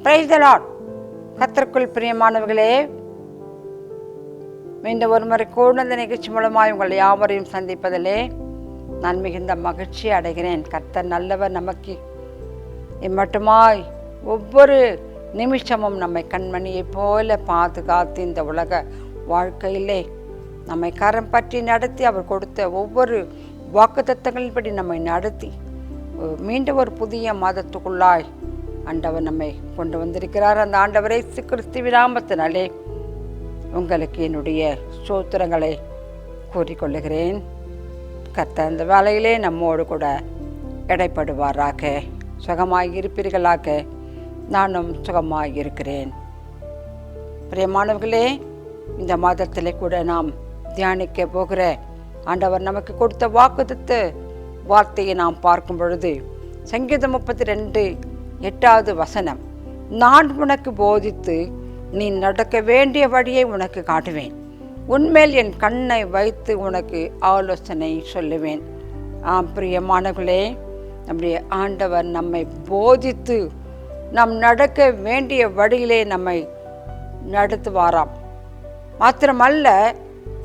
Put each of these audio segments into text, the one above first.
Price the Lord. கர்த்தருக்குள் பிரியமானவர்களே, மீண்டும் ஒரு முறை கூட இந்த நிகழ்ச்சி மூலமாய் உங்கள் யாவரையும் சந்திப்பதிலே நான் மிகுந்த மகிழ்ச்சி அடைகிறேன். கர்த்தர் நல்லவர். நமக்கு இம்மட்டுமாய் ஒவ்வொரு நிமிஷமும் நம்மை கண்மணியை போல பாதுகாத்து இந்த உலக வாழ்க்கையிலே நம்மை கரம் பற்றி நடத்தி அவர் கொடுத்த ஒவ்வொரு வாக்குத்தத்தங்களின்படி நம்மை நடத்தி மீண்டும் ஒரு புதிய மாதத்துக்குள்ளாய் ஆண்டவர் நம்மை கொண்டு வந்திருக்கிறார். அந்த ஆண்டவரை கிறிஸ்து நாமத்தினாலே உங்களுக்கு என்னுடைய ஸ்தோத்திரங்களை கூறிக்கொள்ளுகிறேன். கர்த்தர் அந்த வேலையிலே நம்மோடு கூட இடைப்படுவாராக. சுகமாய் இருப்பீர்களாக. நானும் சுகமாய் இருக்கிறேன். பிரியமானவர்களே, இந்த மாதத்திலே கூட நாம் தியானிக்க போகிற ஆண்டவர் நமக்கு கொடுத்த வாக்குத்தத்த வார்த்தையை நாம் பார்க்கும் பொழுது சங்கீதம் 32:8 நான் உனக்கு போதித்து நீ நடக்க வேண்டிய வழியை உனக்கு காட்டுவேன், உன்மேல் என் கண்ணை வைத்து உனக்கு ஆலோசனை சொல்லுவேன். பிரியமானவர்களே, நம்முடைய ஆண்டவர் நம்மை போதித்து நாம் நடக்க வேண்டிய வழியிலே நம்மை நடத்துவாராம். மாத்திரமல்ல,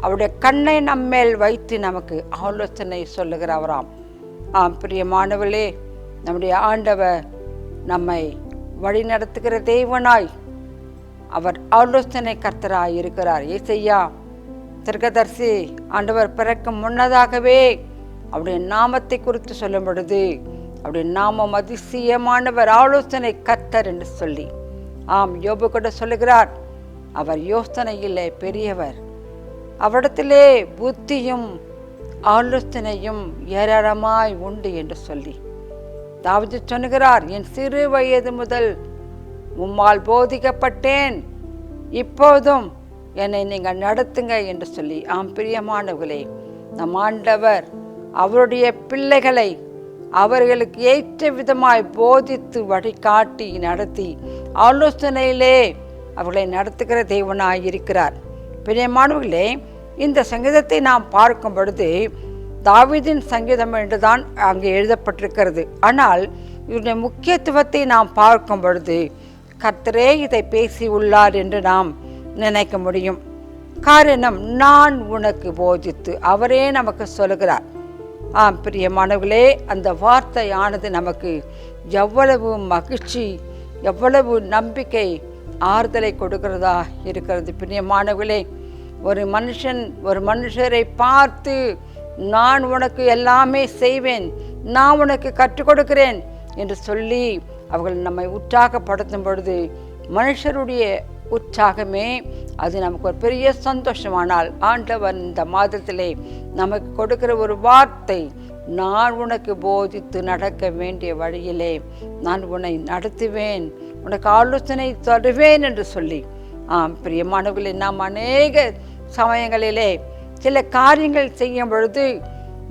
அவருடைய கண்ணை நம்மேல் வைத்து நமக்கு ஆலோசனை சொல்லுகிறவராம். பிரியமானவர்களே, நம்முடைய ஆண்டவர் நம்மை வழி நடத்துகிற தேவனாய் அவர் ஆலோசனை கர்த்தராய் இருக்கிறார். ஏசையா தீர்க்கதரிசி ஆண்டவர் பிறக்கும் முன்னதாகவே அவருடைய நாமத்தை குறித்து சொல்லும் பொழுது அவருடைய நாமம் அதிசயமானவர், ஆலோசனை கர்த்தர் என்று சொல்லி யோபு கூட சொல்லுகிறார், அவர் யோசனையிலே பெரியவர், அவரிடத்திலே புத்தியும் ஆலோசனையும் ஏராளமாய் உண்டு என்று சொல்லி தாவீது சொல்லுகிறார், என் சிறு வயது முதல் உம்மால் போதிக்கப்பட்டேன், இப்போதும் என்னை நீங்கள் நடத்துங்க என்று சொல்லி. பிரியமானவர்களே, நம் ஆண்டவர் அவருடைய பிள்ளைகளை அவர்களுக்கு ஏற்ற விதமாய் போதித்து வழிகாட்டி நடத்தி ஆலோசனையிலே அவர்களை நடத்துகிற தேவனாய் இருக்கிறார். பிரியமானவர்களே, இந்த சங்கீதத்தை நாம் பார்க்கும் பொழுது தாவீதின் சங்கீதம் என்றுதான் அங்கே எழுதப்பட்டிருக்கிறது. ஆனால் இதனுடைய முக்கியத்துவத்தை நாம் பார்க்கும் பொழுது கர்த்தரே இதை பேசி உள்ளார் என்று நாம் நினைக்க முடியும். காரணம், நான் உனக்கு போதித்து அவரே நமக்கு சொல்லுகிறார். பிரியமானவர்களே, அந்த வார்த்தையானது நமக்கு எவ்வளவு மகிழ்ச்சி, எவ்வளவு நம்பிக்கை, ஆறுதலை கொடுக்கிறதா இருக்கிறது. பிரியமானவர்களே, ஒரு மனுஷரை பார்த்து நான் உனக்கு எல்லாமே செய்வேன், நான் உனக்கு கற்றுக் கொடுக்கிறேன் என்று சொல்லி அவர்கள் நம்மை உற்சாகப்படுத்தும் பொழுது மனுஷருடைய உற்சாகமே அது நமக்கு ஒரு பெரிய சந்தோஷமானால், ஆண்டவர் இந்த மாதத்திலே நமக்கு கொடுக்கிற ஒரு வார்த்தை, நான் உனக்கு போதித்து நடக்க வேண்டிய வழியிலே நான் உன்னை நடத்துவேன், உனக்கு ஆலோசனை தருவேன் என்று சொல்லி. பிரியமானவர்களே, நாம் அநேக சமயங்களிலே சில காரியங்கள் செய்யும் பொழுது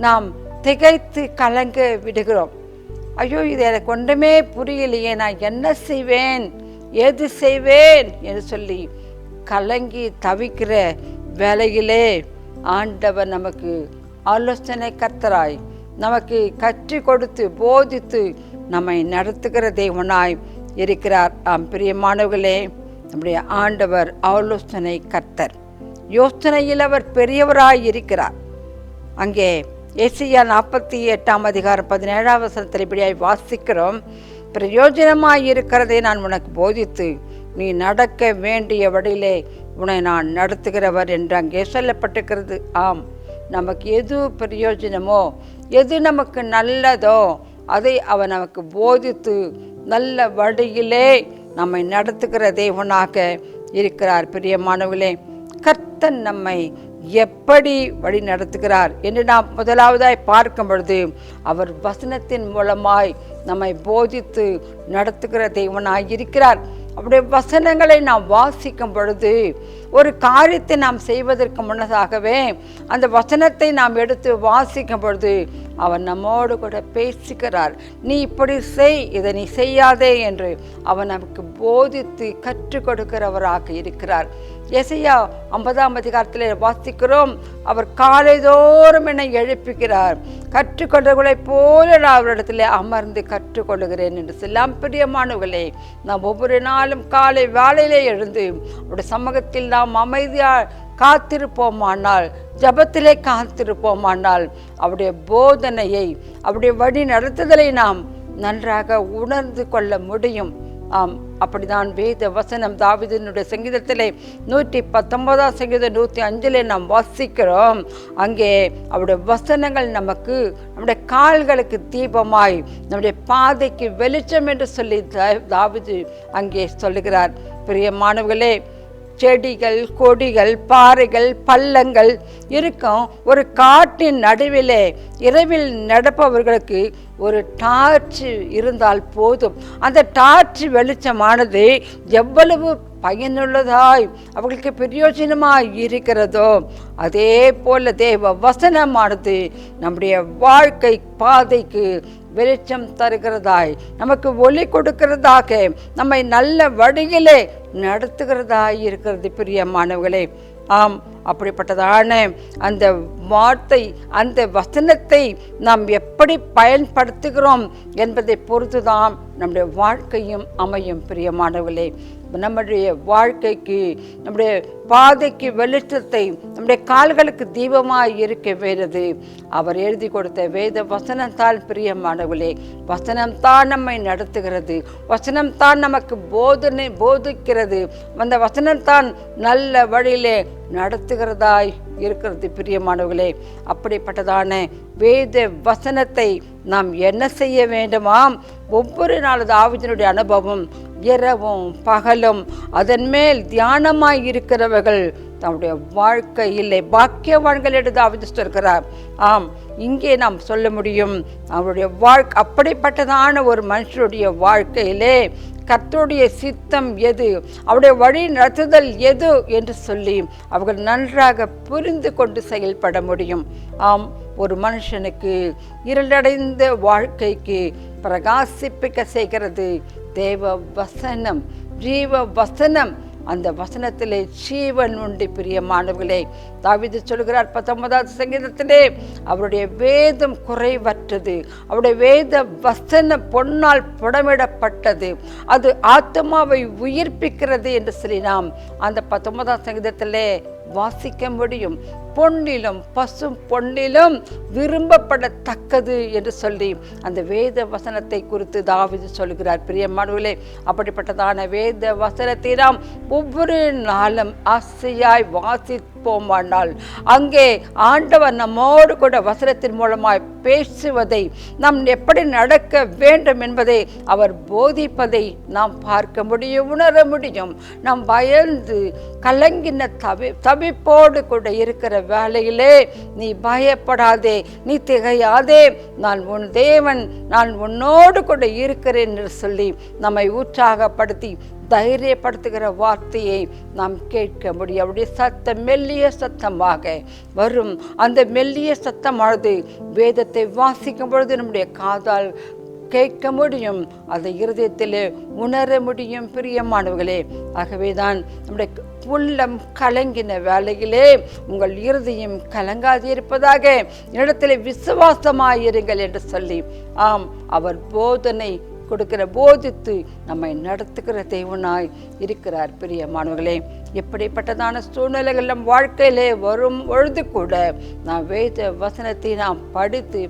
நாம் திகைத்து கலங்க விடுகிறோம். ஐயோ, இது எனக்கு ஒன்றுமே புரியலையே, நான் என்ன செய்வேன், எது செய்வேன் என்று சொல்லி கலங்கி தவிக்கிற வேளையிலே ஆண்டவர் நமக்கு ஆலோசனை கர்த்தராய் நமக்கு கற்றுக் கொடுத்து போதித்து நம்மை நடத்துகிற தேவனாய் இருக்கிறார். பிரியமானவர்களே, நம்முடைய ஆண்டவர் ஆலோசனை கர்த்தர். யோசனையில் அவர் பெரியவராய் இருக்கிறார். அங்கே ஏசாயா 48:17 இப்படியாய் வாசிக்கிறோம், பிரயோஜனமாய் இருக்கிறதை நான் உனக்கு போதித்து நீ நடக்க வேண்டிய வழியிலே உன்னை நான் நடத்துகிறவர் என்று அங்கே சொல்லப்பட்டிருக்கிறது. நமக்கு எது பிரயோஜனமோ, எது நமக்கு நல்லதோ அதை அவர் நமக்கு போதித்து நல்ல வழியிலே நம்மை நடத்துகிற தேவனாக இருக்கிறார். பிரியமானவர்களே, கர்த்தர் நம்மை எப்படி வழி நடத்துகிறார் என்று நாம் முதலாவதாய் பார்க்கும் பொழுது அவர் வசனத்தின் மூலமாய் நம்மை போதித்து நடத்துகிற தேவனாய் இருக்கிறார். அவருடைய வசனங்களை நாம் வாசிக்கும் பொழுது ஒரு காரியத்தை நாம் செய்வதற்கு முன்னதாகவே அந்த வசனத்தை நாம் எடுத்து வாசிக்கும் பொழுது அவர் நம்மோடு கூட பேசுகிறார். நீ இப்படி செய், இதை நீ செய்யாதே என்று அவர் நமக்கு போதித்து கற்றுக் கொடுக்கிறவராக இருக்கிறார். எசையா 50ஆம் அதிகாரத்திலே வாசிக்கிறோம், அவர் காலைதோறும் என்னை எழுப்புகிறார், கற்றுக்கொண்டவர்களைப் போல நான் அவரிடத்தில் அமர்ந்து கற்றுக்கொள்ளுகிறேன் என்று சொல்லலாம். பிரியமானவர்களே, நாம் ஒவ்வொரு நாளும் காலை வேளையிலே எழுந்து அவருடைய சமூகத்தில் நாம் அமைதியாக காத்திருப்போமானால், ஜபத்திலே காத்திருப்போமானால், அவருடைய போதனையை, அவருடைய வழி நடத்துதலை நாம் நன்றாக உணர்ந்து கொள்ள முடியும். ஆம், அப்படிதான் வேத வசனம் தாவீதினுடைய சங்கீதத்திலே 119ஆம் சங்கீதம் 105 நாம் வாசிக்கிறோம். அங்கே அவருடைய வசனங்கள் நமக்கு, நம்முடைய கால்களுக்கு தீபமாய், நம்முடைய பாதைக்கு வெளிச்சம் என்று சொல்லி தாவீது அங்கே சொல்லுகிறார். பிரியமானவர்களே, செடிகள், கொடிகள், பாறைகள், பள்ளங்கள் இருக்கும் ஒரு காட்டின் நடுவிலே இரவில் நடப்பவர்களுக்கு ஒரு டார்ச் இருந்தால் போதும். அந்த டார்ச் வெளிச்சமானது எவ்வளவு பயனுள்ளதாய் அவர்களுக்கு பிரயோஜனமாய் இருக்கிறதோ, அதே போல தேவ வசனமானது நம்முடைய வாழ்க்கை பாதைக்கு வெளிச்சம் தருகிறதாய், நமக்கு ஒளி கொடுக்கிறதாக, நம்மை நல்ல வழியிலே நடத்துகிறதாய் இருக்கிறது. பிரியமானவர்களே, ஆம், அப்படிப்பட்டதான அந்த வார்த்தை, அந்த வசனத்தை நாம் எப்படி பயன்படுத்துகிறோம் என்பதை பொறுத்துதான் நம்முடைய வாழ்க்கையும் அமையும். பிரியமானவர்களே, நம்முடைய வாழ்க்கைக்கு, நம்முடைய பாதைக்கு வெளிச்சத்தை, நம்முடைய கால்களுக்கு தீபமாய் இருக்க வேண்டியது அவர் எழுதி கொடுத்த வேத வசனம்தான். பிரியமானவர்களே, வசனம்தான் நம்மை நடத்துகிறது, வசனம்தான் நமக்கு போதிக்கிறது, அந்த வசனம்தான் நல்ல வழியிலே நடத்துகிறதாய் இருக்கிறது. பிரியமானவர்களே, அப்படிப்பட்டதான வேத வசனத்தை நாம் என்ன செய்ய வேண்டுமாம்? ஒவ்வொரு நாள் தாவீதினுடைய அனுபவம், இரவும் பகலும் அதன் மேல் தியானமாய் இருக்கிறவர்கள் தன்னுடைய வாழ்க்கையிலே பாக்கியவான்கள் என்று தாவீது சொல்கிறார். ஆம், இங்கே நாம் சொல்ல முடியும், அவருடைய வாழ்க்கை அப்படிப்பட்டதான ஒரு மனுஷனுடைய வாழ்க்கையிலே கர்த்தருடைய சித்தம் எது, அவருடைய வழி நடத்துதல் எது என்று சொல்லி அவர்கள் நன்றாக புரிந்து கொண்டு செயல்பட முடியும். ஆம், ஒரு மனுஷனுக்கு இருளடைந்த வாழ்க்கைக்கு பிரகாசிப்பிக்க செய்கிறது தேவ வசனம், ஜீவ வசனம். அந்த வசனத்திலே ஜீவன் உண்டு. பிரியமானவர்களே, தாவீது சொல்கிறார் 19ஆம் சங்கீதத்திலே, அவருடைய வேதம் குறைவற்றது, அவருடைய வேத வசனம் பொன்னால் புடமிடப்பட்டது, அது ஆத்மாவை உயிர்ப்பிக்கிறது என்று சொல்லி நாம் அந்த 19ஆம் சங்கீதத்திலே வாசிக்க முடியும். பொன்னிலும் பசும் பொன்னிலும் விரும்பப்படத்தக்கது என்று சொல்லி அந்த வேத வசனத்தை குறித்து தாவீது சொல்கிறார். பிரியமானவர்களே, அப்படிப்பட்டதான வேத வசனத்தை நாம் ஒவ்வொரு நாளும் ஆசையாய் வாசிப்போமானால், அங்கே ஆண்டவர் நம்மோடு கூட வசனத்தின் மூலமாய் பேசுவதை, நாம் எப்படி நடக்க வேண்டும் என்பதை அவர் போதிப்பதை நாம் பார்க்க முடியும், உணர முடியும். நாம் பயந்து கலங்கின தவிப்போடு கூட இருக்கிற வேளையிலே, நீ பயப்படாதே, நீ திகையாதே, நான் உன் தேவன், நான் உன்னோடு கூட இருக்கிறேன் என்று சொல்லி நம்மை உற்சாகப்படுத்தி தைரியப்படுத்துகிற வார்த்தையை நாம் கேட்க முடியும். அவருடைய சத்தம் மெல்லிய சத்தமாக வரும். அந்த மெல்லிய சத்தமானது வேதத்தை வாசிக்கும் பொழுது நம்முடைய காதால் கேட்க முடியும், அதை இருதயத்திலே உணர முடியும். பிரியமானவர்களே, ஆகவேதான் நம்முடைய உள்ளம் கலங்கின வேளையிலே உங்கள் இருதயம் கலங்காது இருப்பதாக இடத்திலே விசுவாசமாயிருங்கள் என்று சொல்லி, ஆம், அவர் போதனை போதித்து நம்மை நடத்துகிற தேவனாய் இருக்கிறார். பிரியமானவர்களே, எப்படிப்பட்டதான சூழ்நிலைகள் நம் வாழ்க்கையிலே வரும் பொழுது கூட நாம் வேத வசனத்தை நாம் படித்து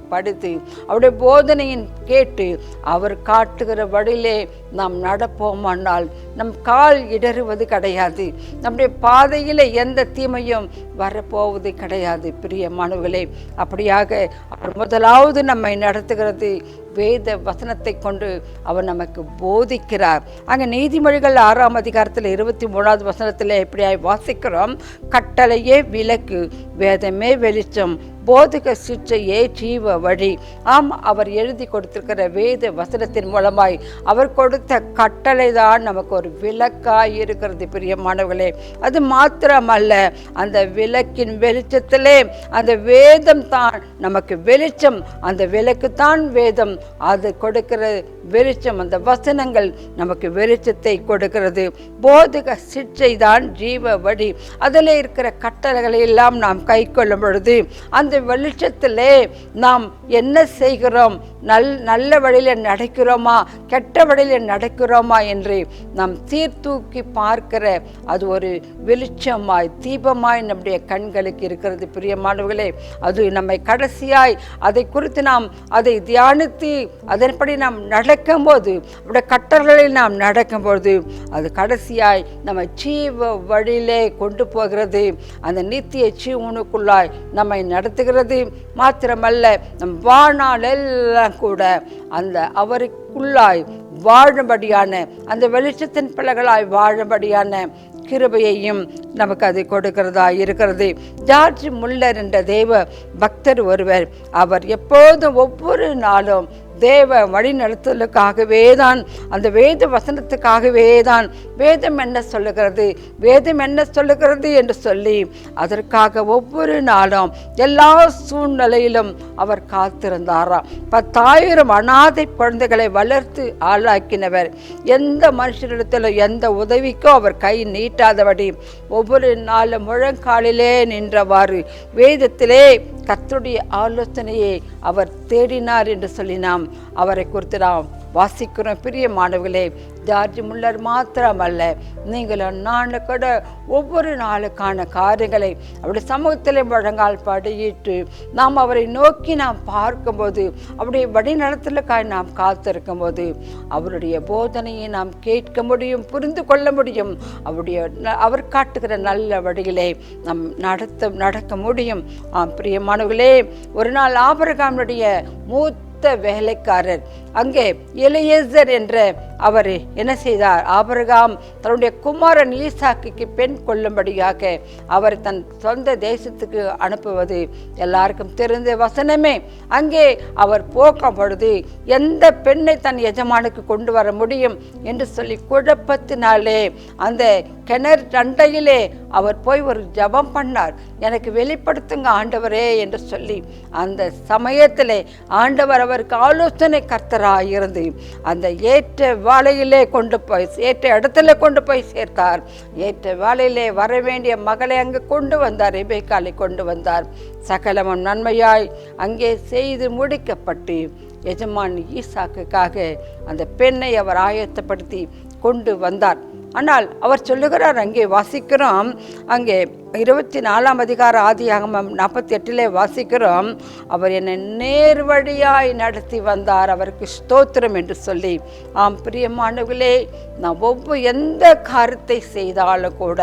அவருடைய போதனையின் கேட்டு அவர் காட்டுகிற வழியிலே நாம் நடப்போமானால் நம் கால் இடறுவது கிடையாது, நம்முடைய பாதையிலே எந்த தீமையும் வரப்போவது கிடையாது. பிரியமானவர்களே, அப்படியாக அவர் முதலாவது நம்மை நடத்துகிறது வேத வசனத்தை கொண்டு அவர் நமக்கு போதிக்கிறார். அங்கே நீதிமொழிகள் 6ஆம் அதிகாரத்தில் 23வது வசனத்தில் எப்படியாய் வாசிக்கிறோம், கட்டளையே விளக்கு, வேதமே வெளிச்சம், போதக சிற்றையே ஜீவ வழி. ஆம், அவர் எழுதி கொடுத்திருக்கிற வேத வசனத்தின் மூலமாய் அவர் கொடுத்த கட்டளை தான் நமக்கு ஒரு விளக்காய் இருக்கிறது பிரியமானவர்களே. அது மாத்திரமல்ல, அந்த விளக்கின் வெளிச்சத்திலே அந்த வேதம் தான் நமக்கு வெளிச்சம். அந்த விளக்கு தான் வேதம். அது கொடுக்கிற வெளிச்சம், அந்த வசனங்கள் நமக்கு வெளிச்சத்தை கொடுக்கிறது. போதக சிற்றை தான் ஜீவ வழி. அதில் இருக்கிற கட்டளைகளை எல்லாம் நாம் கை கொள்ளும் பொழுது அந்த வெளிச்சத்திலே நாம் என்ன செய்கிறோம், நல்ல வழியில் நடக்கிறோமா, கெட்ட வழியில் நடக்கிறோமா என்று நாம் சீர்தூக்கி பார்க்கிற அது ஒரு வெளிச்சமாய் தீபமாய் நம்முடைய கண்களுக்கு இருக்கிறது பிரியமானவர்களே. அது நம்மை கடைசியாய் அதை குறித்து நாம் அதை தியானித்து அதன்படி நாம் நடக்கும்போது, அவருடைய கட்டளைகளில் நாம் நடக்கும்போது அது கடைசியாய் நம்ம ஜீவ வழியிலே கொண்டு போகிறது. அந்த நித்திய ஜீவனுக்குள்ளாய் நம்மை நடத்துகிறது. மாத்திரமல்ல, நம் வாழ்நாள் எல்லாம் கூட அந்த அவருக்குள்ளாய் வாழும்படியான, அந்த வெளிச்சத்தின் பிள்ளைகளாய் வாழும்படியான கிருபையையும் நமக்கு அது கொடுக்கிறதா இருக்கிறது. ஜார்ஜ் முல்லர் என்ற தேவ பக்தர் ஒருவர், அவர் எப்போதும் ஒவ்வொரு நாளும் தேவ வழி நடத்துதலுக்காகவே தான், அந்த வேத வசனத்துக்காகவே தான் வேதம் என்ன சொல்லுகிறது, வேதம் என்ன சொல்லுகிறது என்று சொல்லி அதற்காக ஒவ்வொரு நாளும் எல்லா சூழ்நிலையிலும் அவர் காத்திருந்தாராம். 10,000 அனாதை குழந்தைகளை வளர்த்து ஆளாக்கினவர். எந்த மனுஷனிடத்திலும் எந்த உதவிக்கோ அவர் கை நீட்டாதபடி ஒவ்வொரு நாளும் முழங்காலிலே நின்றவாறு வேதத்திலே கர்த்தருடைய ஆலோசனையை அவர் தேடினார் என்று சொல்லி நாம் அவரை குறித்து நாம் வாசிக்கிறோம். பிரியமானவர்களே, ஜார்ஜ் முல்லர் மாத்திரமல்ல, நீங்களும் நான் கூட ஒவ்வொரு நாளுக்கான காரியங்களை அவருடைய சமூகத்திலே முழங்கால் படியிட்டு நாம் அவரை நோக்கி நாம் பார்க்கும்போது, அவருடைய வழிநடத்தலுக்காக நாம் காத்திருக்கும் போது அவருடைய போதனையை நாம் கேட்க முடியும், புரிந்து கொள்ள முடியும். அவர் காட்டுகிற நல்ல வழியிலே நாம் நடக்க முடியும். பிரியமானவர்களே, ஒரு நாள் ஆபிரகாமுடைய மூத்த வேலைக்காரர் அங்கே எலியேசர் என்ற அவர் என்ன செய்தார், ஆபிரகாம் தன்னுடைய குமாரன் ஈசாக்குக்கு பெண் கொள்ளும்படியாக அவர் தன் சொந்த தேசத்துக்கு அனுப்புவது எல்லாருக்கும் தெரிந்த வசனமே. அங்கே அவர் போக்கும் பொழுது எந்த பெண்ணை தன் எஜமானுக்கு கொண்டு வர முடியும் என்று சொல்லி குழப்பத்தினாலே அந்த கிணறு தண்டையிலே அவர் போய் ஒரு ஜபம் பண்ணார். எனக்கு வெளிப்படுத்துங்க ஆண்டவரே என்று சொல்லி அந்த சமயத்திலே ஆண்டவர் அவருக்கு ஆலோசனை கர்த்தராயிருந்து அந்த ஏற்ற வேளையிலே கொண்டு போய் ஏற்ற இடத்துல கொண்டு போய் சேர்த்தார். ஏற்ற வேளையிலே வர வேண்டிய மகளை அங்கு கொண்டு வந்தார், ரெபெக்காளை கொண்டு வந்தார். சகலமும் நன்மையாய் அங்கே செய்து முடிக்கப்பட்டு எஜமான் ஈசாக்குக்காக அந்த பெண்ணை அவர் ஆயத்தப்படுத்தி கொண்டு வந்தார். ஆனால் அவர் சொல்லுகிறார், அங்கே வாசிக்கிறோம், அங்கே 24ஆம் அதிகாரம் ஆதியாகமம் 48 வாசிக்கிறோம், அவர் என்னை நேர்வழியாய் நடத்தி வந்தார், அவருக்கு ஸ்தோத்திரம் என்று சொல்லி. ஆம் பிரியமானவர்களே, நாம் எந்த காரியத்தை செய்தாலும் கூட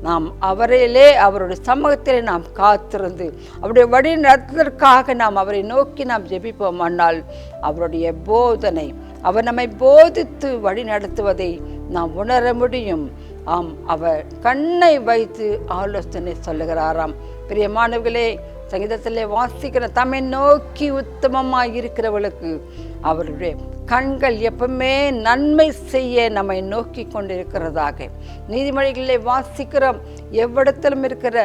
நாம் அவரையிலே அவருடைய சமூகத்திலே நாம் காத்திருந்து அவருடைய வழி நடத்துவதற்காக நாம் அவரை நோக்கி நாம் ஜெபிப்போமானால் அவருடைய போதனை, அவர் நம்மை போதித்து வழி நடத்துவதை நாம் உணர முடியும். ஆம், அவர் கண்ணை வைத்து ஆலோசனை சொல்லுகிறாராம். பிரியமானவர்களே, சங்கீதத்திலே வாசிக்கிற தம்மை நோக்கி உத்தமமாய் இருக்கிறவர்களுக்கு அவருடைய கண்கள் எப்பவுமே நன்மை செய்ய நம்மை நோக்கி கொண்டிருக்கிறதாக நீதிமொழிகளிலே வாசிக்கிறோம். எவ்விடத்திலும் இருக்கிற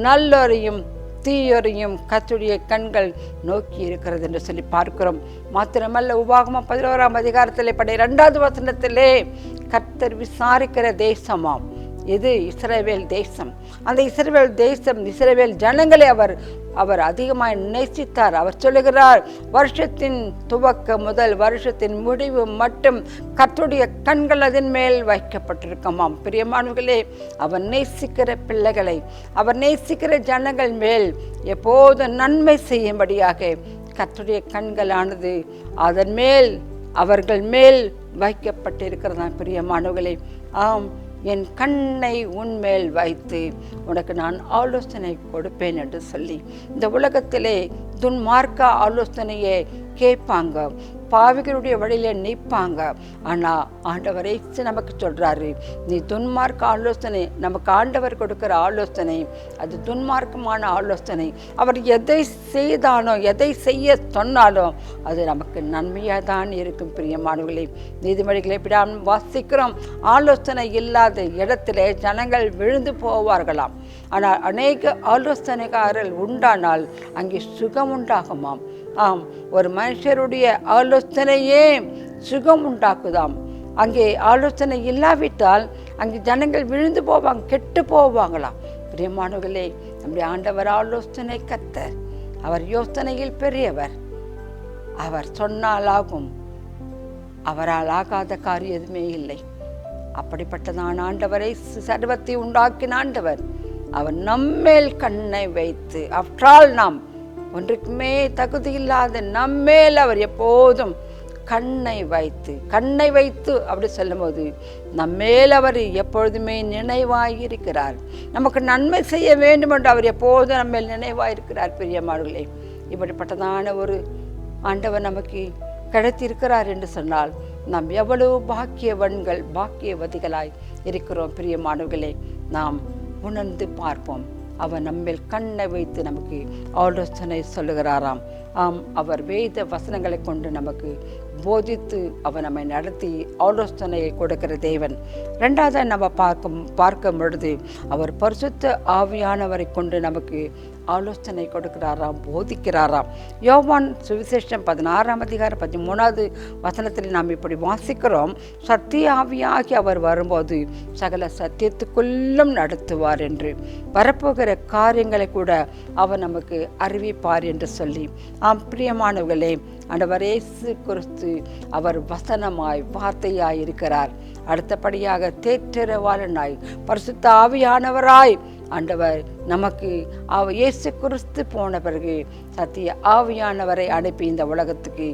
நல்லோரையும் தீயோரையும் கர்த்தருடைய கண்கள் நோக்கி இருக்கிறது என்று சொல்லி பார்க்கிறோம். மாத்திரமல்ல, உபாகமம் 11ஆம் அதிகாரத்திலே 12வது வசனத்திலே கர்த்தர் விசாரிக்கிற தேசமாம் இது இஸ்ரவேல் தேசம். அந்த இஸ்ரவேல் தேசம், இஸ்ரவேல் ஜனங்களை அவர் அதிகமாக நேசித்தார். அவர் சொல்லுகிறார், வருஷத்தின் துவக்கம் முதல் வருஷத்தின் முடிவு மட்டும் கர்த்தருடைய கண்கள் அதன் மேல் வைக்கப்பட்டிருக்குமாம். பிரியமானவர்களே, அவர் நேசிக்கிற பிள்ளைகளை, அவர் நேசிக்கிற ஜனங்கள் மேல் எப்போது நன்மை செய்யும்படியாக கர்த்தருடைய கண்களானது அதன் மேல் அவர்கள் மேல் வைக்கப்பட்டிருக்கிறதா. பிரியமானவர்களே, ஆம், என் கண்ணை உன்மேல் வைத்து உனக்கு நான் ஆலோசனை கொடுப்பேன் என்று சொல்லி இந்த உலகத்திலே துன்மார்க்க ஆலோசனையை கேட்பாங்க, பாவிகளுடைய வழியில நிற்பாங்க. ஆனால் ஆண்டவரை நமக்கு சொல்றாரு, நீ துன்மார்க்க ஆலோசனை, நமக்கு ஆண்டவர் கொடுக்கிற ஆலோசனை அது துன்மார்க்கமான ஆலோசனை. அவர் எதை செய்தானோ, எதை செய்ய சொன்னாலும் அது நமக்கு நன்மையாக தான் இருக்கும். பிரியமானவர்களே, நீதிமொழிகளை இப்படி வாசிக்கிறோம், ஆலோசனை இல்லாத இடத்திலே ஜனங்கள் விழுந்து போவார்களாம். ஆனால் அநேக ஆலோசனைக்காரர்கள் உண்டானால் அங்கே சுகம் உண்டாகுமாம். ஆம், ஒரு மனுஷருடைய ஆலோசனையே சுகம் உண்டாக்குதாம். அங்கே ஆலோசனை இல்லாவிட்டால் அங்கே ஜனங்கள் விழுந்து போவாங்க, கெட்டு போவாங்களாம். பிரியமானவர்களே, நம்முடைய ஆண்டவர் ஆலோசனை கர்த்தர். அவர் யோசனையில் பெரியவர். அவர் சொன்னாலாகும், அவரால் ஆகாத காரியம் எதுவுமே இல்லை. அப்படிப்பட்டதான் ஆண்டவரை சர்வத்தை உண்டாக்கின ஆண்டவர். அவர் நம்மேல் கண்ணை வைத்து, ஆஃப்டரால் நாம் ஒன்றுக்குமே தகுதி இல்லாத நம்மேல் அவர் எப்போதும் கண்ணை வைத்து அப்படி சொல்லும்போது நம்மேல் அவர் எப்பொழுதுமே நினைவாயிருக்கிறார். நமக்கு நன்மை செய்ய வேண்டும் என்று அவர் எப்போதும் நம்மேல் நினைவாயிருக்கிறார். பிரியமானவர்களே, இப்படிப்பட்டதான ஒரு ஆண்டவர் நமக்கு கிடைத்திருக்கிறார் என்று சொன்னால் நாம் எவ்வளவு பாக்கியவதிகளாய் இருக்கிறோம். பிரியமானவர்களே, நாம் உணர்ந்து பார்ப்போம். அவர் நம்மேல் கண்ணை வைத்து நமக்கு ஆலோசனை சொல்லுகிறாராம். ஆம், அவர் வேத வசனங்களை கொண்டு நமக்கு போதித்து அவர் நம்மை நடத்தி ஆலோசனையை கொடுக்கிற தேவன். ரெண்டாவது நம்ம பார்க்கும் பொழுது அவர் பரிசுத்த ஆவியானவரை கொண்டு நமக்கு ஆலோசனை கொடுக்கிறாராம், போதிக்கிறாராம். யோவான் சுவிசேஷம் 16ஆம் அதிகாரம் 13வது வசனத்தில் நாம் இப்படி வாசிக்கிறோம், சத்திய ஆவியாகி அவர் வரும்போது சகல சத்தியத்துக்குள்ளும் நடத்துவார் என்று. வரப்போகிற காரியங்களை கூட அவர் நமக்கு அறிவிப்பார் என்று சொல்லி. ஆம் பிரியமானவர்களே, ஆண்டவர் இயேசு கிறிஸ்து அவர் வசனமாய் வார்த்தையாய் இருக்கிறார். அடுத்தபடியாக தேற்றரவாளனாய் பரிசுத்த ஆவியானவராய் ஆண்டவர் நமக்கு இயேசு கிறிஸ்து போன பிறகு சத்திய ஆவியானவரை அனுப்பி இந்த உலகத்துக்கு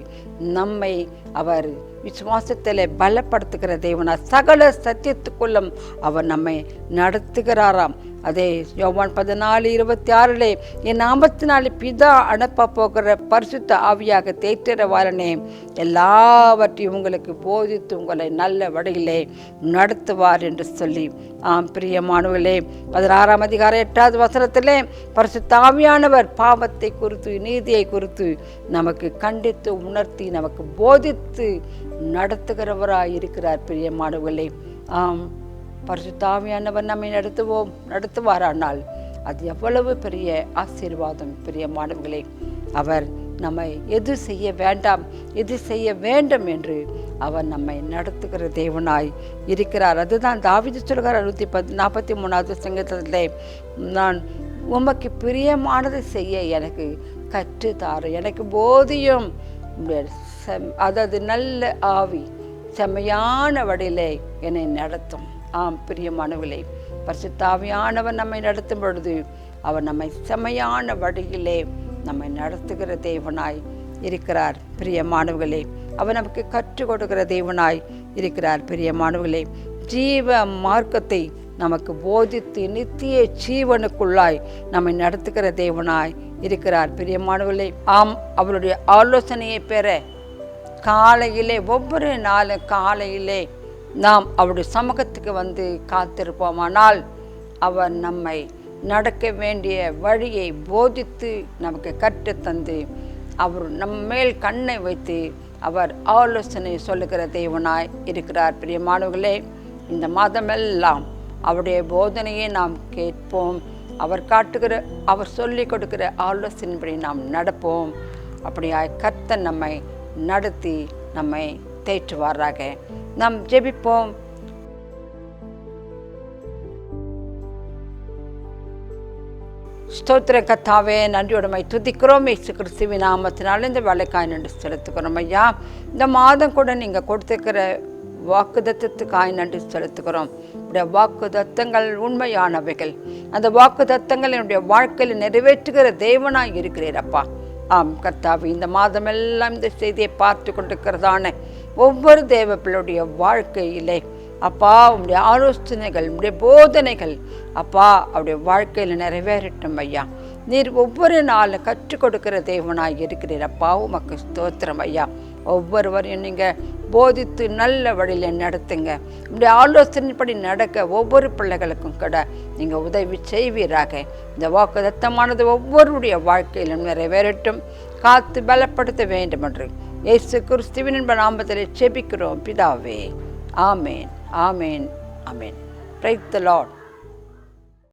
நம்மை அவர் விசுவாசத்தில் பலப்படுத்துகிற தேவனா சகல சத்தியத்துக்குள்ளும் அவர் நம்மை நடத்துகிறாராம். அதே யோவான் 14:26 என் நாமத்தினாலே பிதா அனுப்ப போகிற பரிசுத்த ஆவியாக தேற்றரவாளனே எல்லாவற்றையும் உங்களுக்கு போதித்து உங்களை நல்ல வழியிலே நடத்துவார் என்று சொல்லி. ஆம் பிரியமானவர்களே, 16ஆம் அதிகாரம் 8வது வசனத்திலே பரிசுத்த ஆவியானவர் பாவத்தை குறித்து நீதியை குறித்து நமக்கு கண்டித்து உணர்த்தி நமக்கு போதித்து நடத்துகிறவராய் இருக்கிறார். பிரியமானவர்களே, ஆம், பரிசுத்த ஆவியானவர் நம்மை நடத்துவாரானால் அது எவ்வளவு பெரிய ஆசீர்வாதம். பிரியமானவர்களே, அவர் நம்மை எது செய்ய வேண்டாம் எது செய்ய வேண்டும் என்று அவர் நம்மை நடத்துகிற தேவனாய் இருக்கிறார். அதுதான் தாவீது சொல்கிறார் 143வது சங்கீதத்திலே, நான் உமக்கு பிரியமானதை செய்ய எனக்கு கற்றுத்தாரு, எனக்கு போதியும். அதாவது நல்ல ஆவி செம்மையான வழியிலே என்னை நடத்தும். ஆம் பிரியமானவர்களே, பரிசுத்த ஆவியானவர் நம்மை நடத்தும் பொழுது அவர் நம்மை செம்மையான வழியிலே நம்மை நடத்துகிற தேவனாய் இருக்கிறார். பிரியமானவர்களே, அவர் நமக்கு கற்றுக் கொடுக்கிற தேவனாய் இருக்கிறார். பிரியமானவர்களே, ஜீவ மார்க்கத்தை நமக்கு போதித்து நித்திய ஜீவனுக்குள்ளாய் நம்மை நடத்துகிற தேவனாய் இருக்கிறார். பிரியமானவர்களே, ஆம், அவருடைய ஆலோசனையை பெற காலையிலே ஒவ்வொரு நாளும் காலையிலே நாம் அவருடைய சமூகத்துக்கு வந்து காத்திருப்போமானால் அவர் நம்மை நடக்க வேண்டிய வழியை போதித்து நமக்கு கற்றுத்தந்து அவர் நம்மேல் கண்ணை வைத்து அவர் ஆலோசனை சொல்லுகிற தேவனாய் இருக்கிறார். பிரியமானவர்களே, இந்த மாதமெல்லாம் அவருடைய போதனையை நாம் கேட்போம். அவர் சொல்லிக் கொடுக்கிற ஆலோசனைப்படி நாம் நடப்போம். அப்படியாய் கர்த்தர் நம்மை நடத்தி நம்மை தேற்றுவாராக. நாம் ஜெபிப்போம். ஸ்தோத்திர கர்த்தாவே, நன்றியோடுமை துதிக்கிறோம். இயேசு கிறிஸ்துவின் நாமத்தினால இந்த வேலைக்காய் நன்றி செலுத்துக்கிறோம் ஐயா. இந்த மாதம் கூட நீங்கள் கொடுத்துக்கிற வாக்குதத்தத்துக்காய் நன்றி செலுத்துக்கிறோம். உடைய வாக்குதத்தங்கள் உண்மையானவைகள். அந்த வாக்குதத்தங்கள் என்னுடைய வாழ்க்கையில் நிறைவேற்றுகிற தேவனாய் இருக்கிறீரப்பா. ஆம் கர்த்தாவே, இந்த மாதமெல்லாம் இந்த செய்தியை பார்த்து கொண்டிருக்கிறதான ஒவ்வொரு தேவ பிள்ளையுடைய வாழ்க்கையிலே அப்பா உடைய ஆலோசனைகள் உடைய போதனைகள் அப்பா அவருடைய வாழ்க்கையில் நிறைவேறட்டும் ஐயா. நீர் ஒவ்வொரு நாளும் கற்றுக் கொடுக்கிற தேவனாய் இருக்கிறீர் அப்பா. உமக்கு ஸ்தோத்திரம் ஐயா. ஒவ்வொருவரையும் நீங்கள் போதித்து நல்ல வழியில் நடத்துங்க. இப்படி ஆலோசனைப்படி நடக்க ஒவ்வொரு பிள்ளைகளுக்கும் கூட நீங்கள் உதவி செய்வீராக. இந்த வாக்குத்தத்தமானது ஒவ்வொருடைய வாழ்க்கையிலும் நிறைவேறட்டும். காத்து பலப்படுத்த வேண்டும் என்று இயேசு கிறிஸ்துவின் நாமத்தில் செபிக்கிறோம் பிதாவே. ஆமேன், ஆமேன், ஆமேன். Praise the Lord.